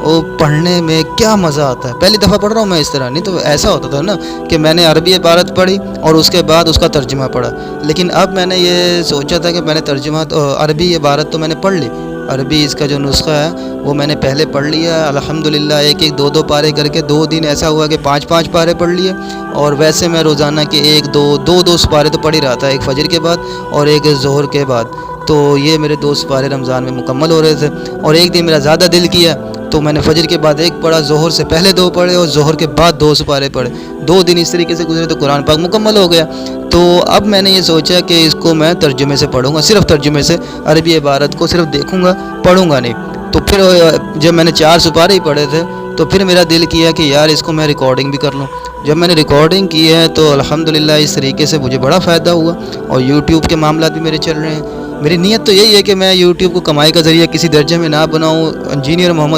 وہ پڑھنے میں کیا مزہ آتا ہے. پہلی دفعہ پڑھ رہا ہوں میں اس طرح, نہیں تو ایسا ہوتا تھا نا کہ میں نے عربی عبارت پڑھی اور اس کے بعد اس کا ترجمہ پڑھا. لیکن اب میں نے یہ سوچا تھا کہ میں نے ترجمہ عربی عبارت تو میں نے پڑھ لی, عربی اس کا جو نسخہ ہے وہ میں نے پہلے پڑھ لیا الحمدللہ. ایک دو پارے کر کے 2 دن ایسا ہوا کہ 5 پارے پڑھ لیے. اور ویسے میں روزانہ کے 2 سپارے تو پڑھ ہی رہا تھا, ایک فجر کے بعد اور ایک ظہر کے بعد. تو یہ میرے 2 سپارے رمضان میں مکمل ہو رہے تھے. اور ایک دن میرا زیادہ دل کیا تو میں نے فجر کے بعد 1 پڑھا, ظہر سے پہلے 2 پڑھے اور ظہر کے بعد 2 سپارے پڑھے. 2 دن اس طریقے سے گزرے تو قرآن پاک مکمل ہو گیا. تو اب میں نے یہ سوچا کہ اس کو میں ترجمے سے پڑھوں گا, صرف ترجمے سے, عربی عبارت کو صرف دیکھوں گا, پڑھوں گا نہیں. تو پھر جب میں نے 4 سپارے ہی پڑھے تھے تو پھر میرا دل کیا کہ یار اس کو میں ریکارڈنگ بھی کر لوں. جب میں نے ریکارڈنگ کی ہے تو الحمدللہ اس طریقے سے مجھے بڑا فائدہ ہوا. اور یوٹیوب کے معاملات بھی میرے چل رہے ہیں. میری نیت تو یہی ہے کہ میں یوٹیوب کو کمائی کا ذریعہ کسی درجے میں نہ بناؤں. انجینئر محمد